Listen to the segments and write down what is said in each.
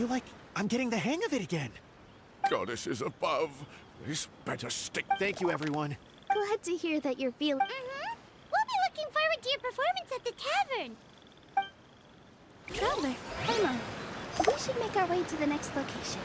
feel like I'm getting the hang of it again. Goddesses above. This better stick. Thank you, everyone. Glad to hear that you're feeling... We'll be looking forward to your performance at the tavern. Traveler, come on. We should make our way to the next location.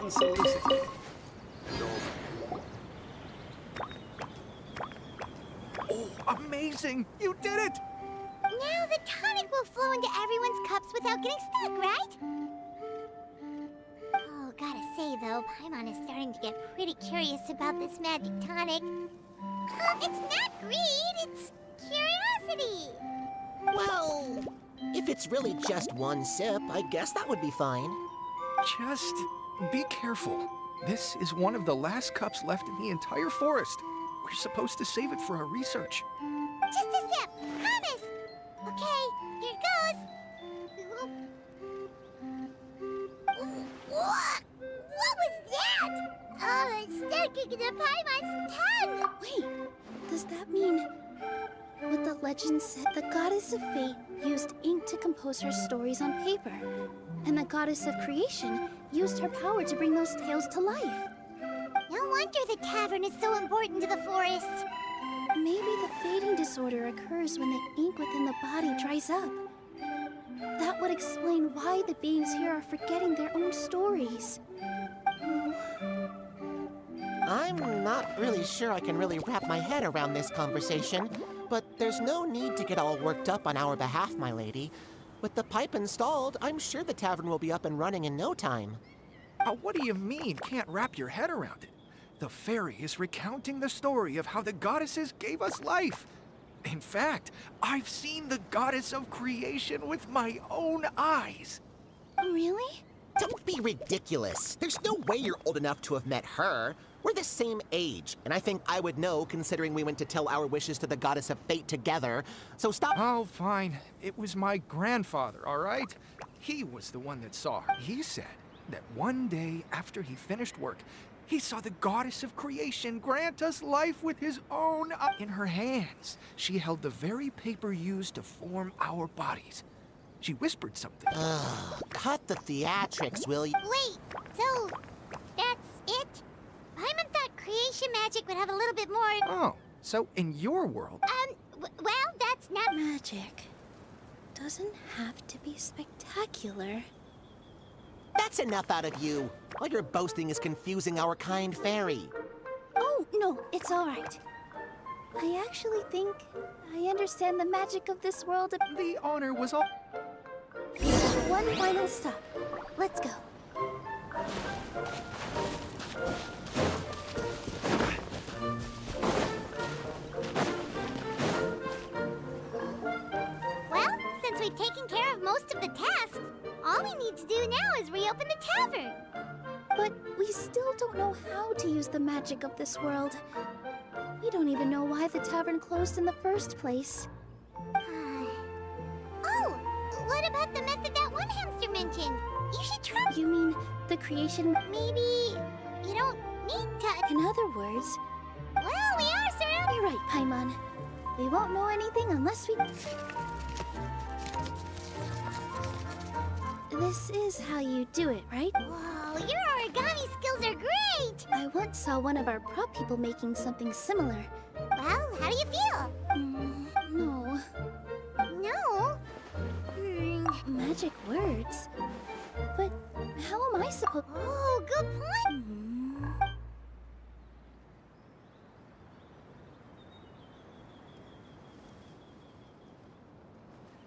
Unsolicited. Oh, amazing! You did it! Now the tonic will flow into everyone's cups without getting stuck, right? Oh, gotta say though, Paimon is starting to get pretty curious about this magic tonic. It's not greed, it's curiosity. Well, if it's really just one sip, I guess that would be fine. Just be careful. This is one of the last cups left in the entire forest. We're supposed to save it for our research. Just a sip, promise. Okay, here it goes. What was that? Oh, it's sticking to Paimon's tongue. Wait, does that mean what the legend said? The goddess of fate used ink to compose her stories on paper, and the goddess of creation used her power to bring those tales to life. No wonder the tavern is so important to the forest. Maybe the fading disorder occurs when the ink within the body dries up. That would explain why the beings here are forgetting their own stories. I'm not really sure I can really wrap my head around this conversation, but there's no need to get all worked up on our behalf, my lady. With the pipe installed, I'm sure the tavern will be up and running in no time. What do you mean, can't wrap your head around it? The fairy is recounting the story of how the goddesses gave us life. In fact, I've seen the goddess of creation with my own eyes. Really? Don't be ridiculous. There's no way you're old enough to have met her. We're the same age, and I think I would know considering we went to tell our wishes to the goddess of fate together. So stop. Oh, fine. It was my grandfather, all right? He was the one that saw her. He said that one day after he finished work, he saw the goddess of creation grant us life with his own in her hands. She held the very paper used to form our bodies. She whispered something. Ugh, cut the theatrics, will you? Wait, so that's it? Paimon thought creation magic would have a little bit more... Oh, so in your world... well, that's not... Magic doesn't have to be spectacular. That's enough out of you. All your boasting is confusing our kind fairy. Oh, no, it's all right. I actually think I understand the magic of this world. The honor was all... One final stop. Let's go. Well, since we've taken care of most of the tasks, all we need to do now is reopen the tavern. But we still don't know how to use the magic of this world. We don't even know why the tavern closed in the first place. Oh, what about the method that one hamster mentioned? You should try. You mean the creation? Maybe you don't need to. In other words, Well, we are surrounded. you're right, Paimon. We won't know anything unless we... This is how you do it, right? Whoa, your origami skills are great! I once saw one of our prop people making something similar. Well, how do you feel? No. No? Magic words. But how am I supposed... Oh, good point.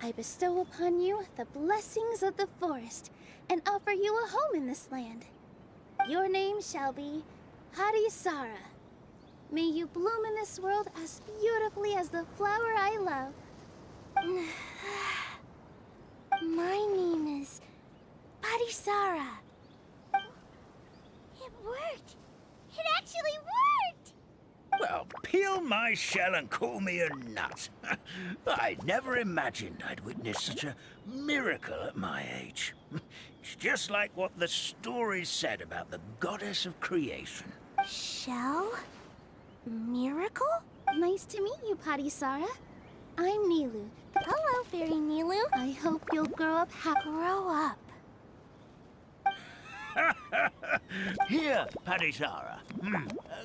I bestow upon you the blessings of the forest and offer you a home in this land. Your name shall be Harisara. May you bloom in this world as beautifully as the flower I love. My name is Harisara. It worked. It actually worked. Well, peel my shell and call me a nut. I never imagined I'd witness such a miracle at my age. It's just like what the stories said about the goddess of creation. Shell? Miracle? Nice to meet you, Harisara. I'm Nilu. Hello, Fairy Nilu. I hope you'll grow up happy. Grow up. Here, Padisara.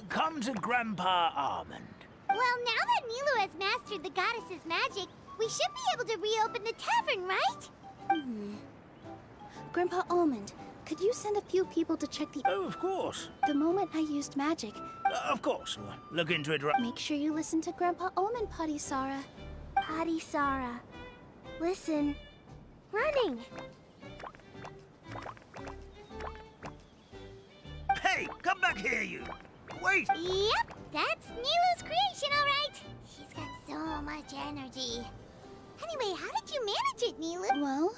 Come to Grandpa Almond. Well, now that Nilu has mastered the goddess's magic, we should be able to reopen the tavern, right? Grandpa Almond, could you send a few people to check the... Oh, of course. The moment I used magic, Of course. We'll look into it right... make sure you listen to Grandpa Almond, Harisara. Harisara. Listen. Running. Hey, come back here, you. Wait. Yep, that's Nilu's creation, all right. She's got so much energy. Anyway, how did you manage it, Nilu? Well,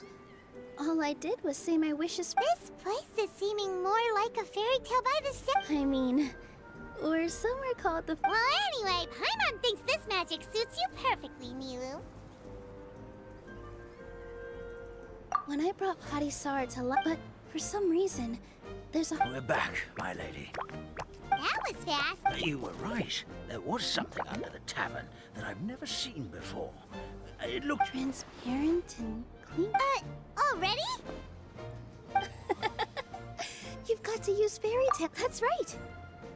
all I did was say my wishes. This place is seeming more like a fairy tale by the sea. I mean, or somewhere called the... Well, anyway, Paimon thinks this magic suits you perfectly, Nilu. When I brought Harisara to life, but for some reason, there's a... We're back, my lady. That was fast. You were right. There was something under the tavern that I've never seen before. It looked... transparent and clean. Already? You've got to use fairy tale. That's right.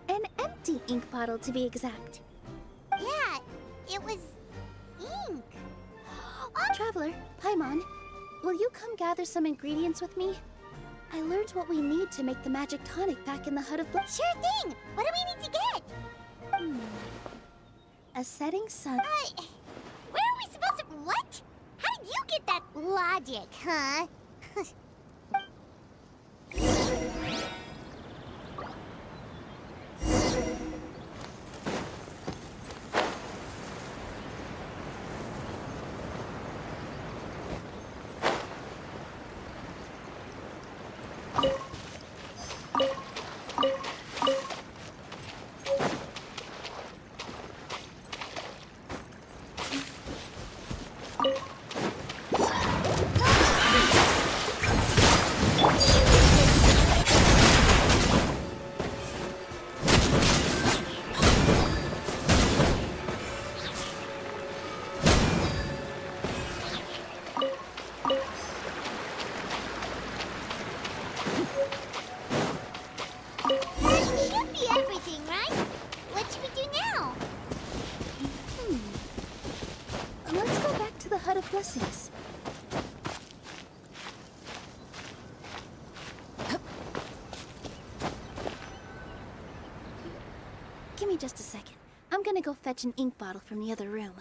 An empty ink bottle, to be exact. Yeah, it was ink. Traveler, Paimon, will you come gather some ingredients with me? I learned what we need to make the magic tonic back in the Hut of Sure thing. What do we need to get? A setting sun. Where are we supposed to... What? How did you get that logic, huh? That should be everything, right? What should we do now? Let's go back to the Hut of Blessings. Give me just a second. I'm gonna go fetch an ink bottle from the other room.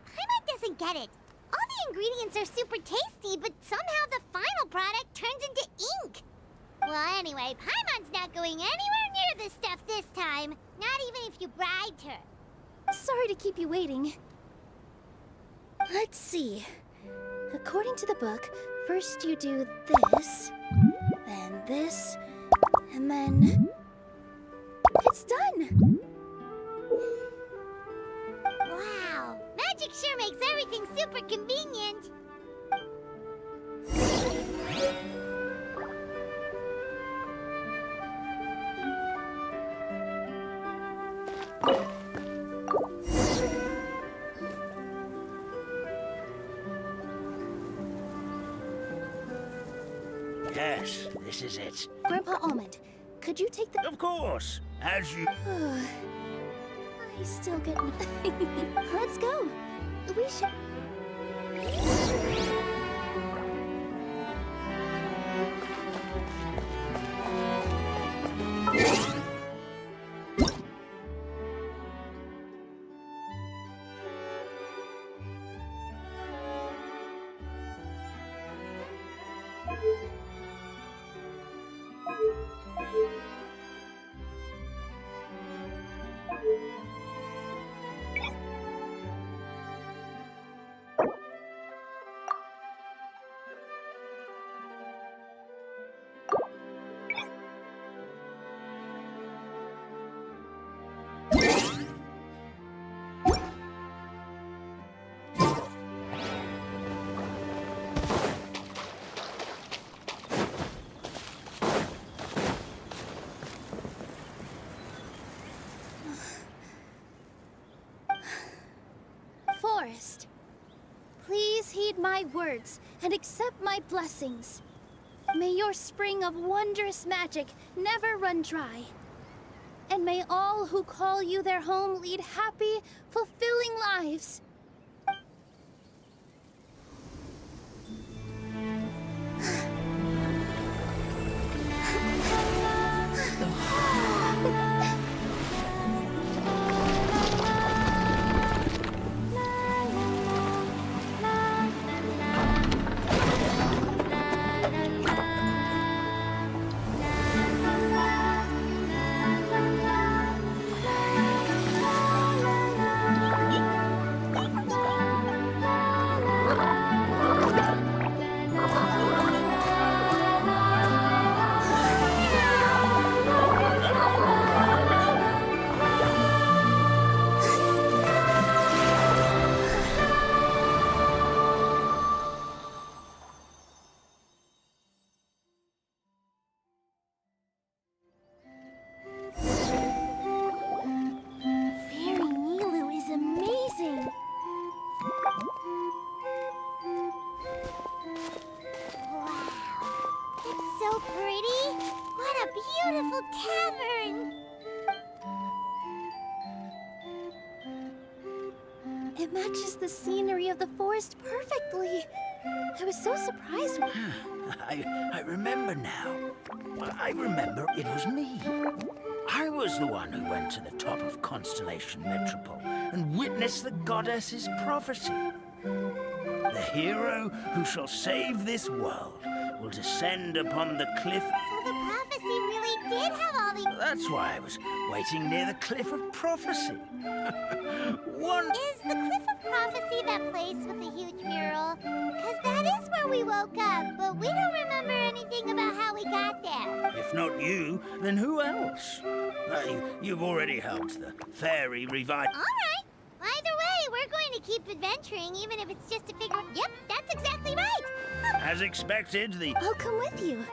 Paimon doesn't get it. All the ingredients are super tasty, but somehow the final product turns into ink. Well, anyway, Paimon's not going anywhere near this stuff this time. Not even if you bribed her. Sorry to keep you waiting. Let's see. According to the book, first you do this, then this, and then... It's done! Wow, magic sure makes everything super super convenient. Yes, this is it. Grandpa Almond, could you take the... Of course, as you... I still get... Let's go. We should... Forest, please heed my words and accept my blessings. May your spring of wondrous magic never run dry. And may all who call you their home lead happy, fulfilling lives. Beautiful tavern! It matches the scenery of the forest perfectly. I was so surprised when... I remember now. I remember it was me. I was the one who went to the top of Constellation Metropole and witnessed the goddess's prophecy. The hero who shall save this world will descend upon the cliff. So the prophecy really did have all the... That's why I was waiting near the cliff of prophecy. Is the cliff of prophecy that place with the huge mural? Because that is where we woke up, but we don't remember anything about how we got there. If not you, then who else? You've already helped the fairy revive... All right. Either way, we're going to keep adventuring, even if it's just to figure... Yep, that's exactly right. As expected, the... I'll come with you.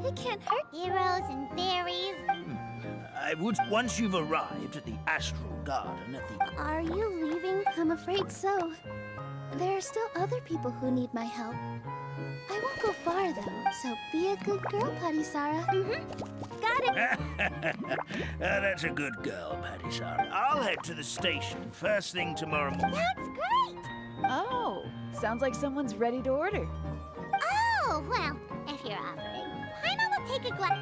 It can't hurt. Heroes and fairies. I would... Once you've arrived at the Astral Garden at the... Are you leaving? I'm afraid so. There are still other people who need my help. I won't go far, though, so be a good girl, Patisara. Got it. That's a good girl, Patisara. I'll head to the station first thing tomorrow morning. That's great. Oh, sounds like someone's ready to order. Oh, well, if you're offering, Paimon will take a glass.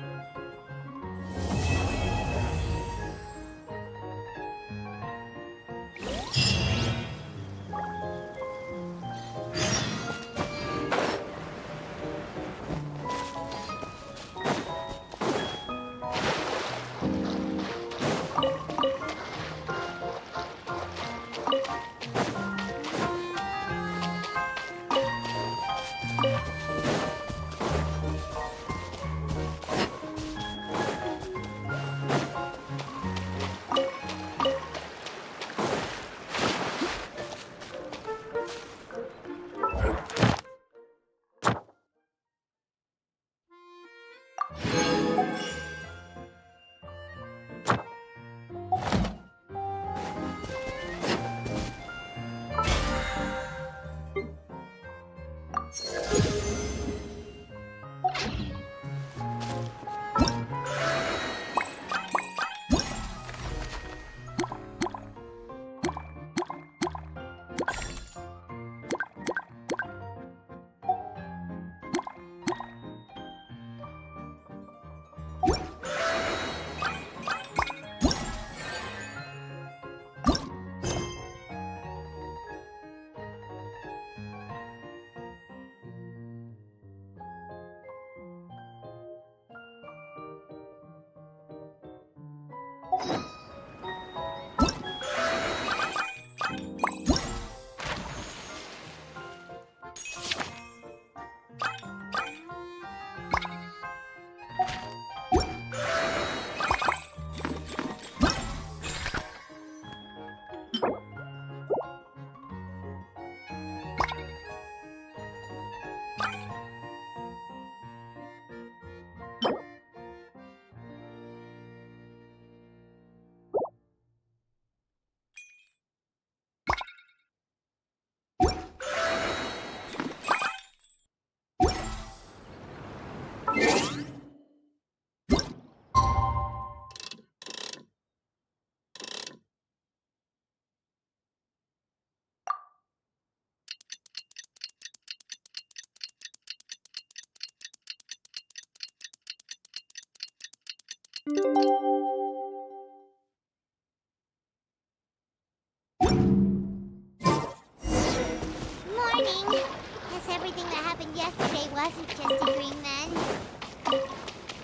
everything that happened yesterday wasn't just a dream then.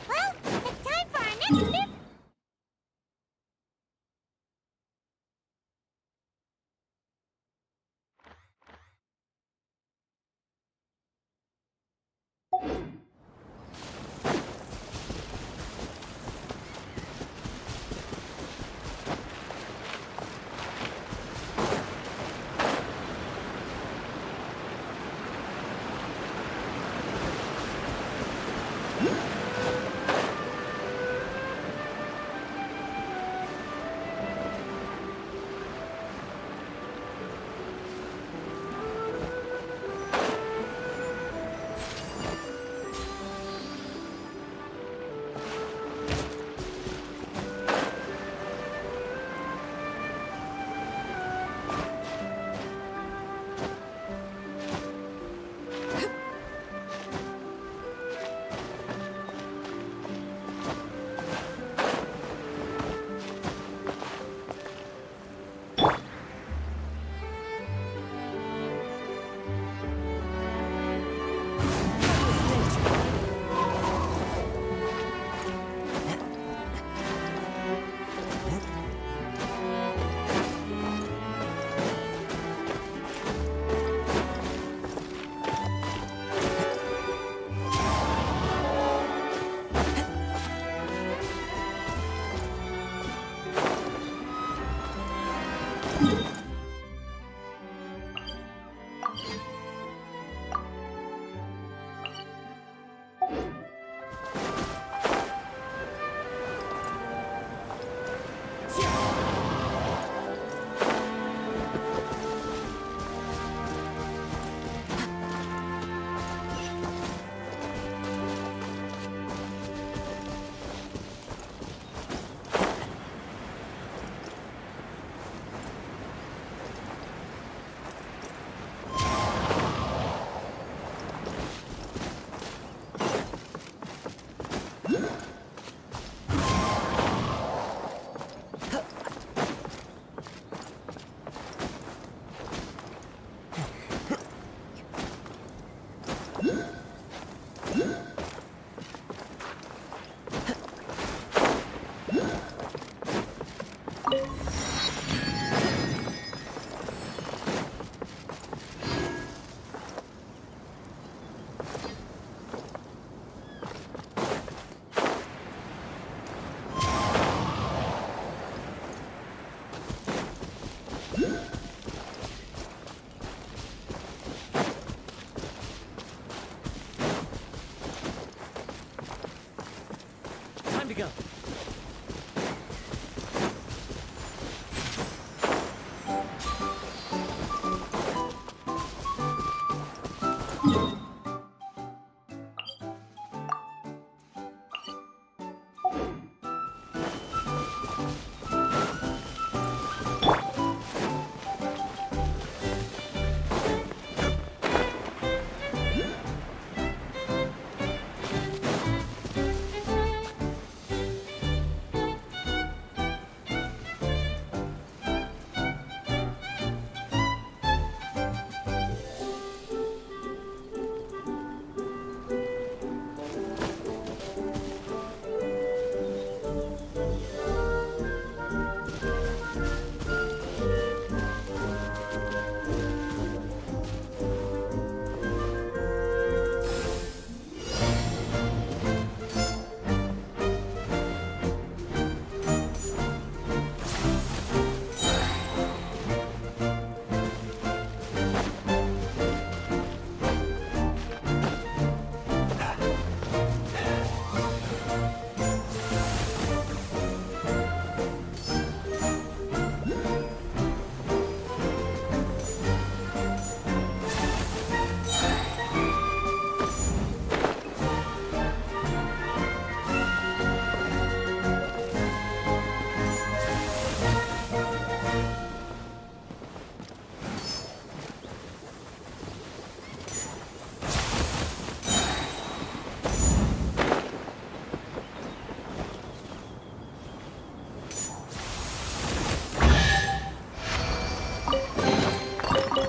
Well, it's time for our next trip. Time to go.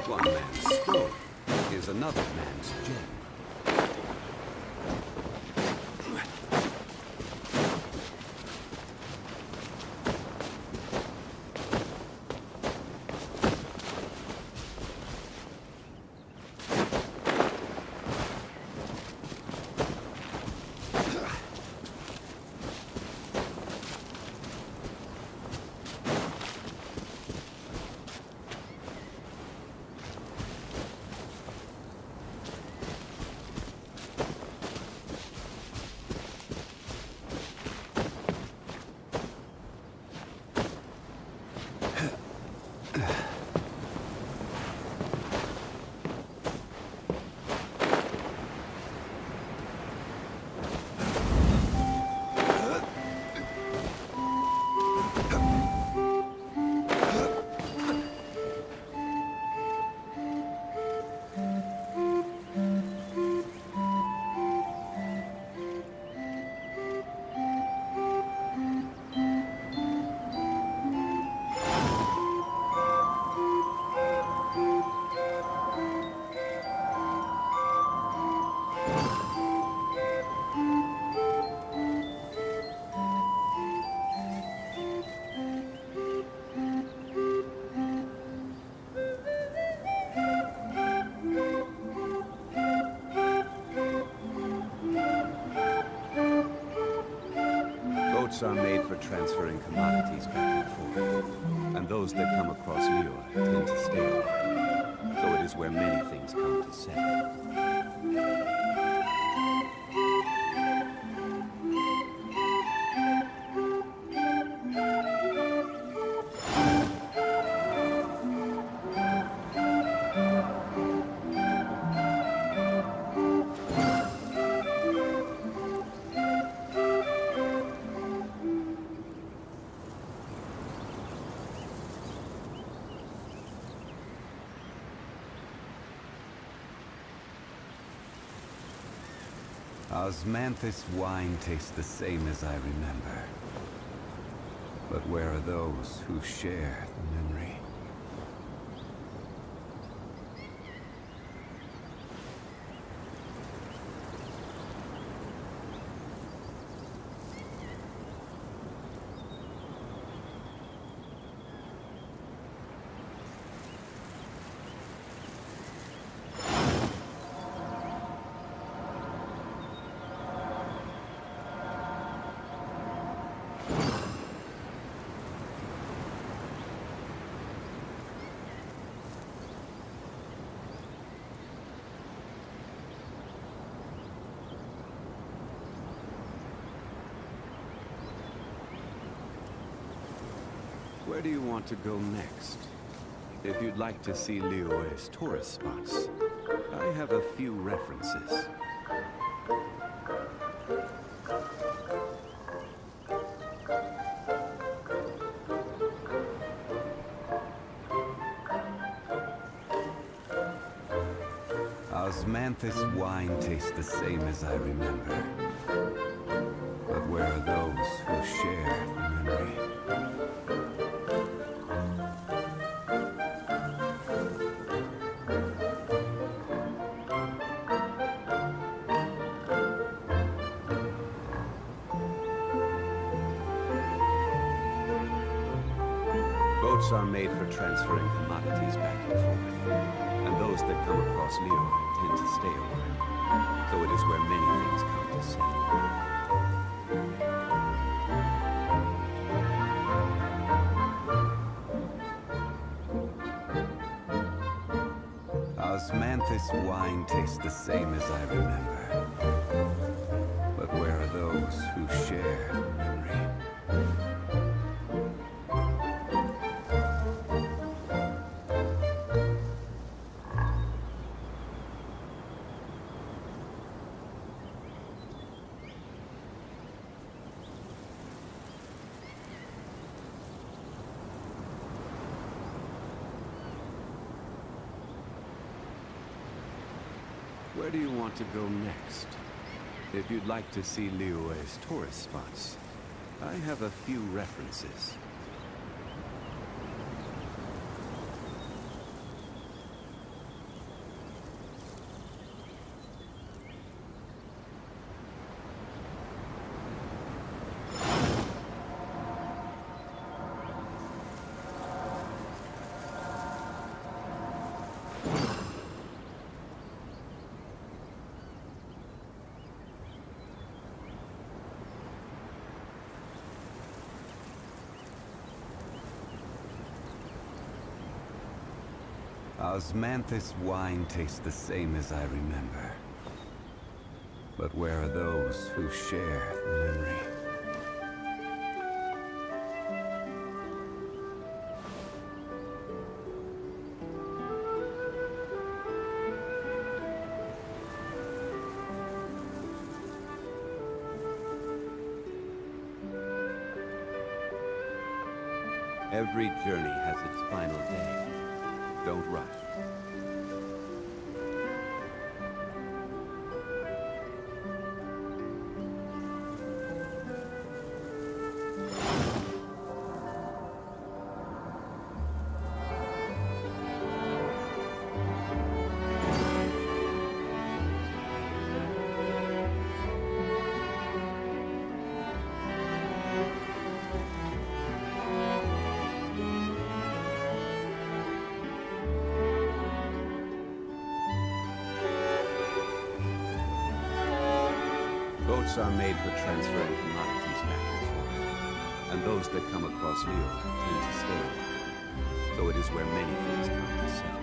One man's story is another man's gem. Boats are made for transferring commodities back and forth, and those that come across Lure tend to stay a while. So it is where many things come to settle. Osmanthus wine tastes the same as I remember. But where are those who share the memory? Where do you want to go next? If you'd like to see Liyue's tourist spots, I have a few references. Osmanthus wine tastes the same as I remember. But where are those who share the memory? Boats are made for transferring commodities back and forth, and those that come across Liyue tend to stay a while. So it is where many things come to settle. Osmanthus wine tastes the same as I remember. But where are those who share the memory? Where do you want to go next? If you'd like to see Liyue's tourist spots, I have a few references. Osmanthus wine tastes the same as I remember. But where are those who share the memory? Every journey has its final day. Don't rush. Boats are made for transferring commodities back and forth, and those that come across Leo tend to stay a while, so it is where many things come to settle.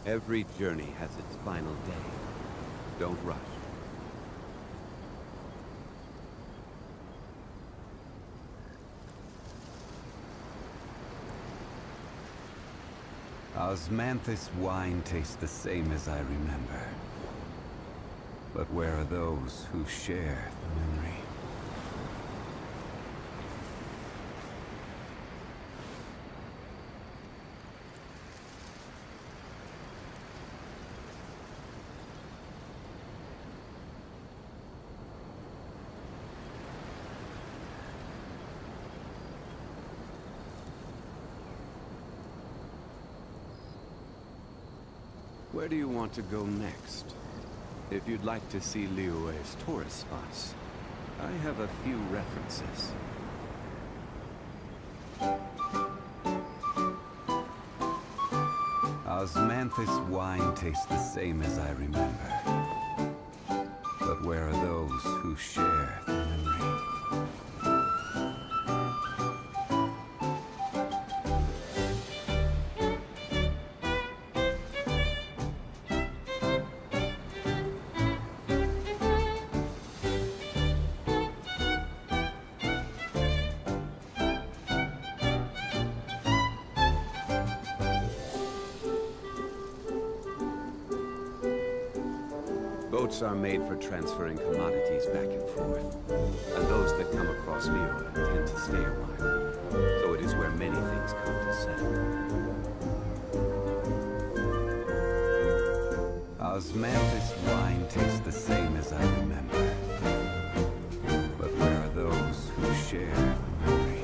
Every journey has its final day. Don't rush. Osmanthus wine tastes the same as I remember. But where are those who share the memory? Where do you want to go next? If you'd like to see Liyue's tourist spots, I have a few references. Osmanthus wine tastes the same as I remember. But where are those who share the memory? Boats are made for transferring commodities back and forth, and those that come across Leo tend to stay a while, so it is where many things come to settle. Osmanthus wine tastes the same as I remember, but where are those who share the memory?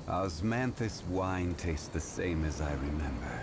Osmanthus wine tastes the same as I remember.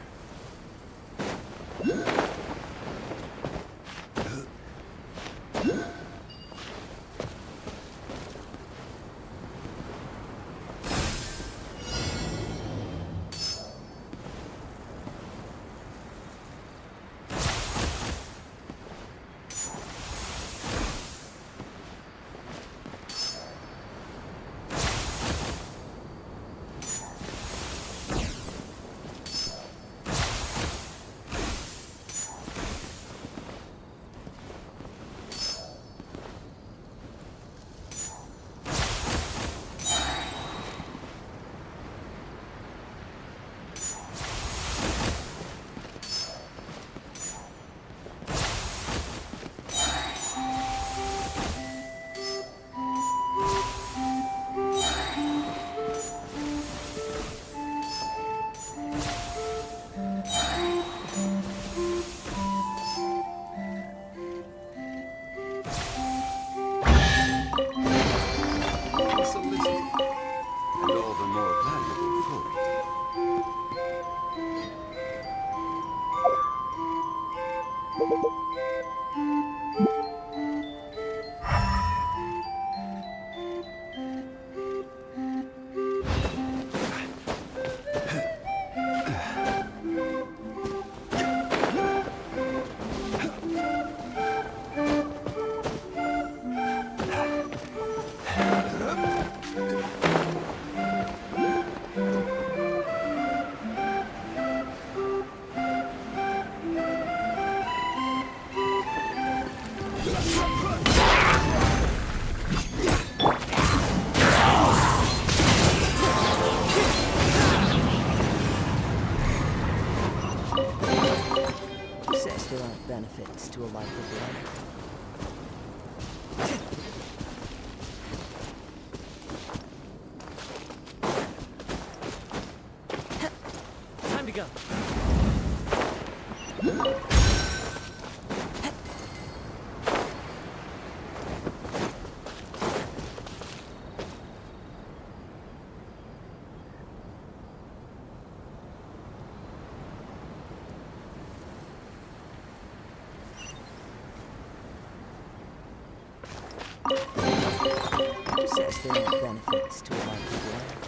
Says there aren't benefits to a life of life. Time to go. Says there aren't benefits to a life of life.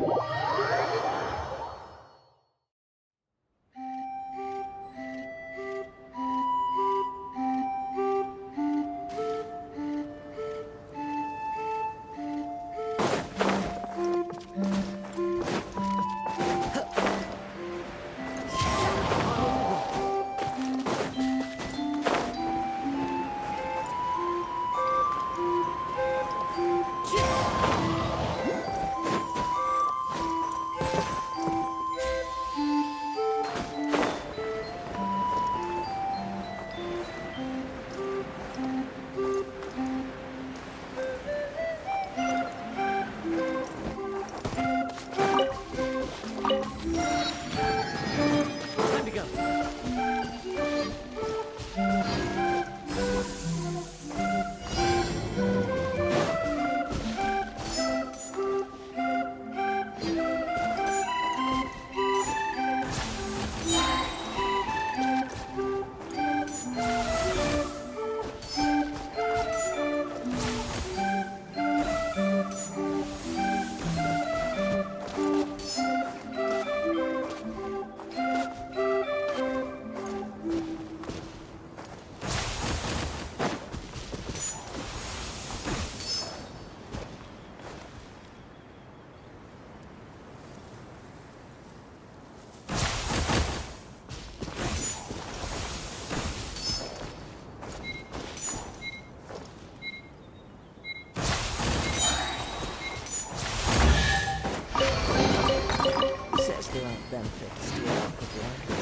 Time to go. Says there aren't benefits to a life of wandering.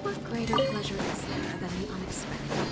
What greater pleasure is there than the unexpected?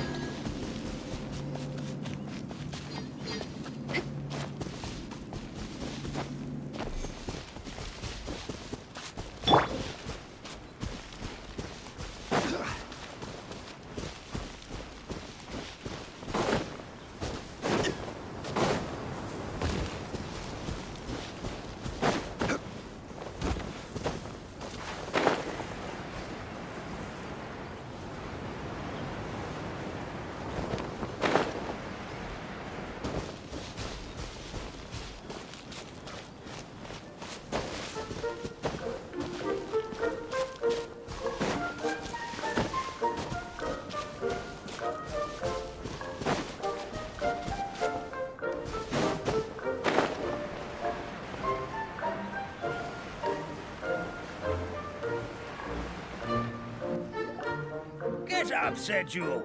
Get up, said Jewel.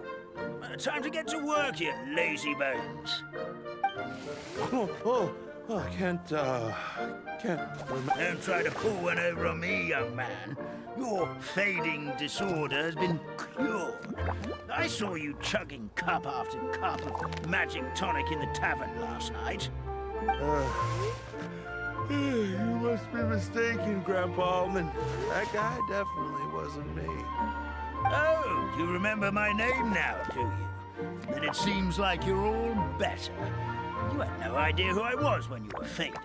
Time to get to work, you lazy bones. I can't remember. Don't try to pull one over on me, young man. Your fading disorder has been cured. I saw you chugging cup after cup of magic tonic in the tavern last night. You must be mistaken, Grandpa Almond. That guy definitely wasn't me. Oh, you remember my name now, do you? Then it seems like you're all better. You had no idea who I was when you were fading.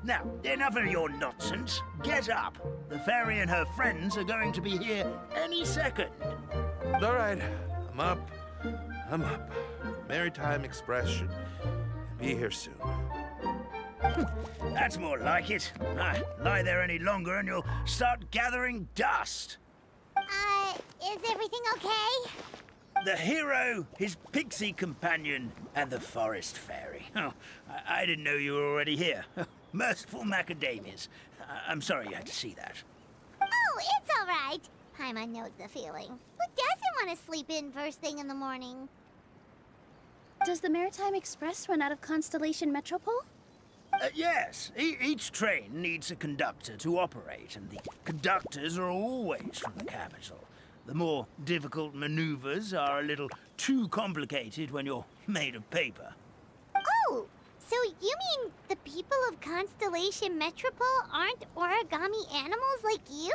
Now, enough of your nonsense. Get up. The fairy and her friends are going to be here any second. All right, I'm up. Maritime Express should be here soon. That's more like it. Lie there any longer and you'll start gathering dust. Is everything okay? The hero, his pixie companion, and the forest fairy. Oh, I didn't know you were already here. Merciful macadamias. I'm sorry you had to see that. Oh, it's all right. Paimon knows the feeling. Who doesn't want to sleep in first thing in the morning? Does the Maritime Express run out of Constellation Metropole? Yes, each train needs a conductor to operate, and the conductors are always from the capital. The more difficult maneuvers are a little too complicated when you're made of paper. Oh, So you mean the people of Constellation Metropole aren't origami animals like you?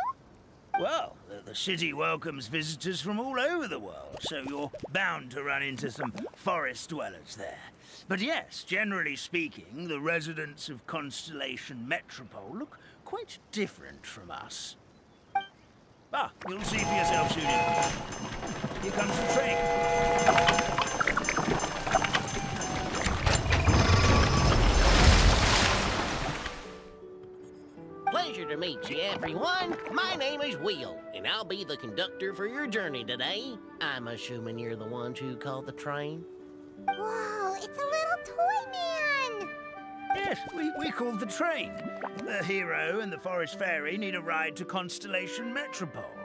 Well, the city welcomes visitors from all over the world, so you're bound to run into some forest dwellers there. But yes, generally speaking, the residents of Constellation Metropole look quite different from us. Ah, you'll see for yourself soon enough. Here comes the train. Pleasure to meet you, everyone. My name is Will, and I'll be the conductor for your journey today. I'm assuming you're the ones who called the train? Whoa, it's a little toy man! Yes, we called the train. The hero and the forest fairy need a ride to Constellation Metropole.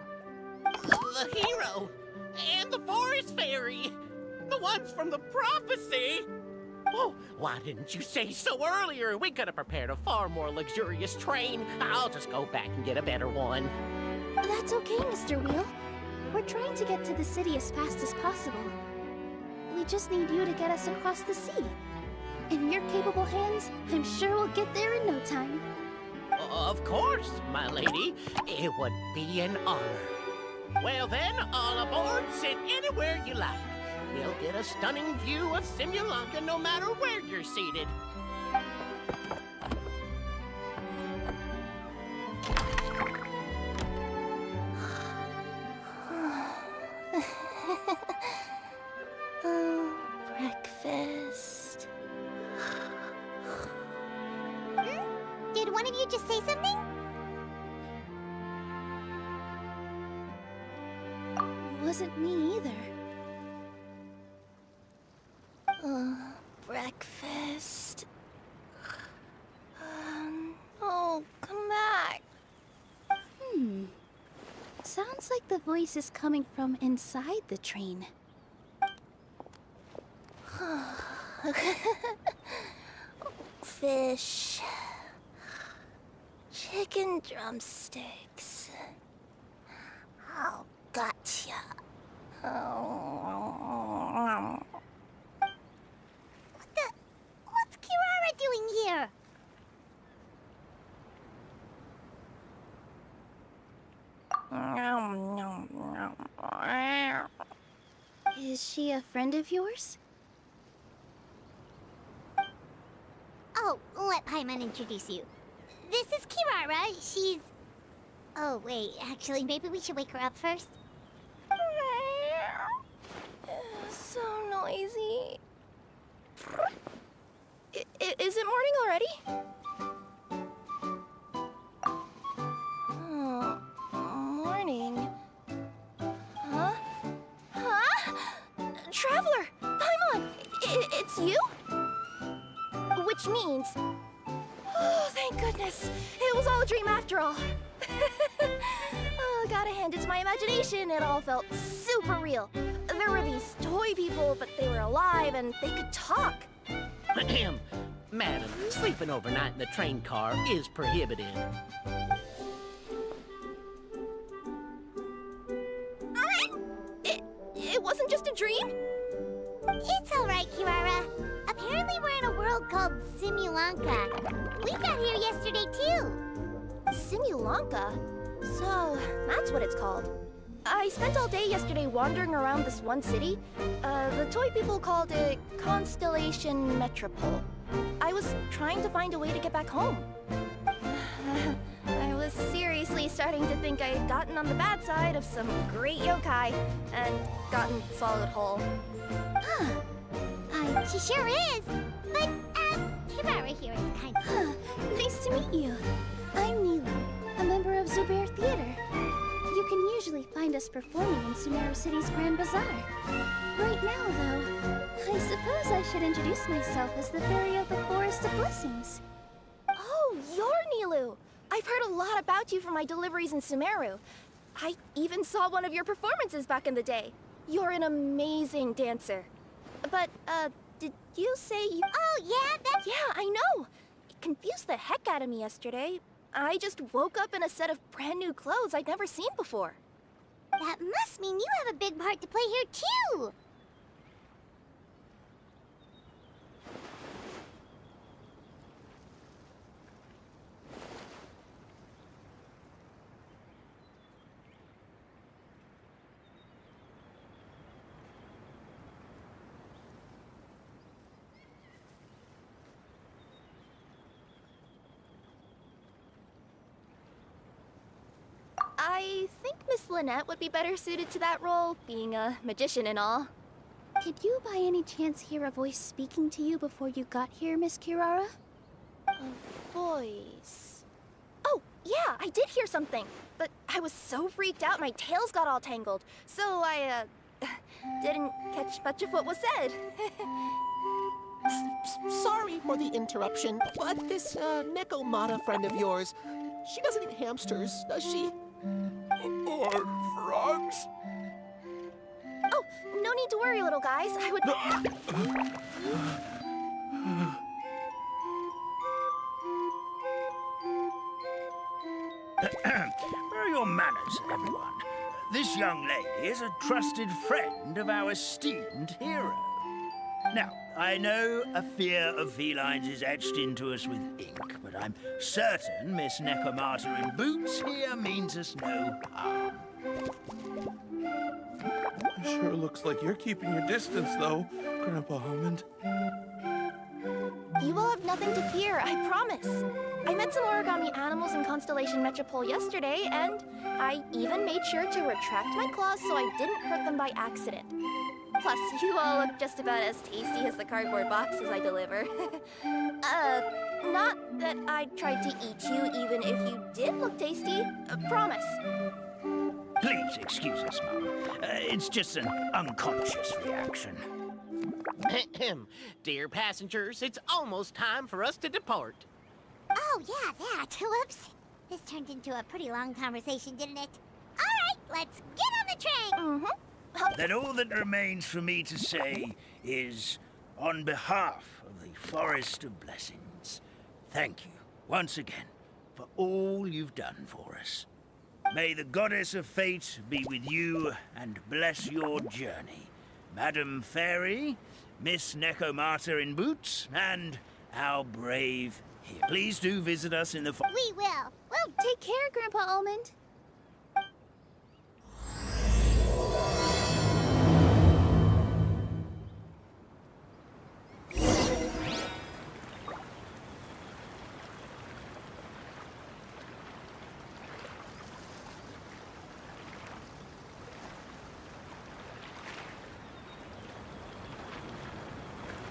The hero and the forest fairy, the ones from the prophecy. Oh, why didn't you say so earlier? We could have prepared a far more luxurious train. I'll just go back and get a better one. That's okay, Mr. Wheel. We're trying to get to the city as fast as possible. We just need you to get us across the sea. In your capable hands, I'm sure we'll get there in no time. Of course, my lady. It would be an honor. Well then, all aboard, sit anywhere you like. We'll get a stunning view of Simulanka no matter where you're seated. Oh, breakfast. Did one of you just say something? Wasn't me either. Breakfast. Oh, come back. Sounds like the voice is coming from inside the train. Fish. Chicken drumsticks. Oh, gotcha. Oh. What's Kirara doing here? Is she a friend of yours? Oh, let Paimon introduce you. This is Kirara. She's... Oh, wait. Actually, maybe we should wake her up first. So noisy. Is it morning already? Oh, morning. Huh? Traveler! Paimon! It's you? Which means... Oh, thank goodness. It was all a dream after all. Oh, gotta hand it to my imagination. It all felt super real. There were these toy people, but they were alive and they could talk. Ahem. Madam, sleeping overnight in the train car is prohibited. It wasn't just a dream? It's all right, Kirara. Apparently we're in a world called Simulanka. We got here yesterday, too. Simulanka? So, that's what it's called. I spent all day yesterday wandering around this one city. The toy people called it Constellation Metropole. I was trying to find a way to get back home. I was seriously starting to think I had gotten on the bad side of some great yokai and gotten swallowed whole. She sure is. But, Kirara here is kind of... Nice to meet you. I'm Mila, a member of Zubair Theater. You can usually find us performing in Sumeru City's Grand Bazaar. Right now, though, I suppose I should introduce myself as the Fairy of the Forest of Blessings. Oh, you're Nilu! I've heard a lot about you from my deliveries in Sumeru. I even saw one of your performances back in the day. You're an amazing dancer. But, did you say you... Oh, yeah, that's... Yeah, I know! It confused the heck out of me yesterday. I just woke up in a set of brand new clothes I'd never seen before. That must mean you have a big part to play here, too! I think Miss Lynette would be better suited to that role, being a magician and all. Did you by any chance hear a voice speaking to you before you got here, Miss Kirara? A voice... Oh, yeah, I did hear something. But I was so freaked out my tails got all tangled. So I, didn't catch much of what was said. Sorry for the interruption, but this Nekomata friend of yours, she doesn't eat hamsters, does she? Or frogs? Oh, no need to worry, little guys. I would... Where are your manners, everyone? This young lady is a trusted friend of our esteemed hero. Now, I know a fear of felines is etched into us with ink, but I'm certain Miss Nekomata in boots here means us no harm. Sure looks like you're keeping your distance, though, Grandpa Almond. You will have nothing to fear, I promise. I met some origami animals in Constellation Metropole yesterday, and I even made sure to retract my claws so I didn't hurt them by accident. Plus, you all look just about as tasty as the cardboard boxes I deliver. Not that I tried to eat you, even if you did look tasty. Promise. Please excuse us, Mum. It's just an unconscious reaction. Dear passengers, it's almost time for us to depart. Oh, yeah, that. Whoops. This turned into a pretty long conversation, didn't it? All right, let's get on the train. Mm-hmm. Then all that remains for me to say is, on behalf of the Forest of Blessings, thank you once again for all you've done for us. May the Goddess of Fate be with you and bless your journey. Madam Fairy, Miss Nekomata in boots, and our brave hero. Please do visit us in the... We will. Well, take care, Grandpa Almond.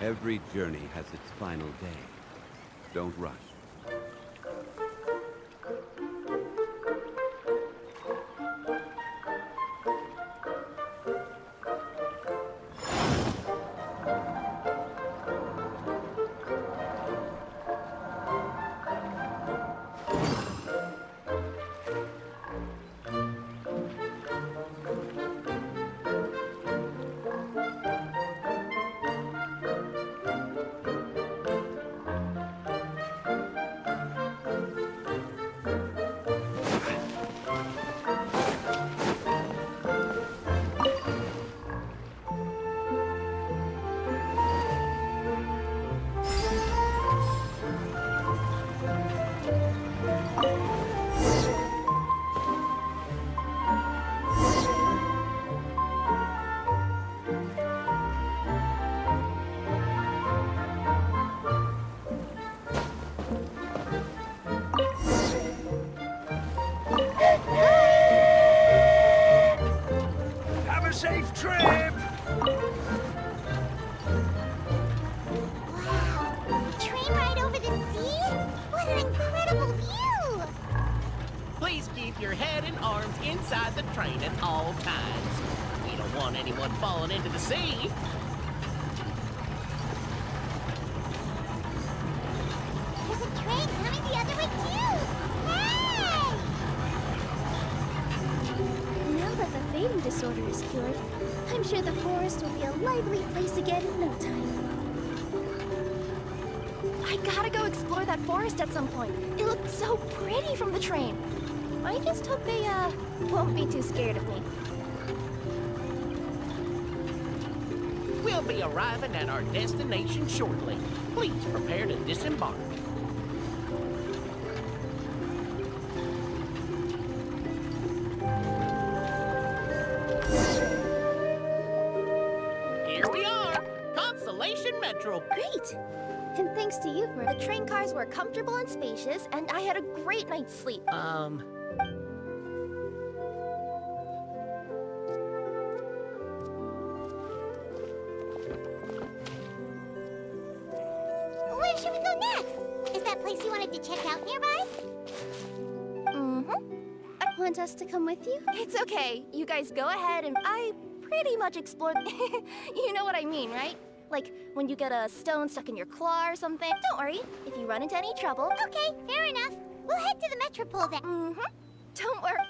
Every journey has its final day. Don't rush. Have a safe trip! Wow, a train ride over the sea? What an incredible view! Please keep your head and arms inside the train at all times. We don't want anyone falling into the sea. There's a train coming the other way too! Hey! Now that the fading disorder is cured, I'm sure the forest will be a lively place again in no time. I gotta go explore that forest at some point. It looked so pretty from the train. I just hope they, won't be too scared of me. We'll be arriving at our destination shortly. Please prepare to disembark. Here we are, Constellation Metro. Great! And thanks to you for the train cars were comfortable and spacious, and I had a great night's sleep. check out nearby? Want us to come with you? It's okay. You guys go ahead and I pretty much explored... You know what I mean, right? Like when you get a stone stuck in your claw or something. Don't worry. If you run into any trouble... Okay, fair enough. We'll head to the Metropole then. Don't worry.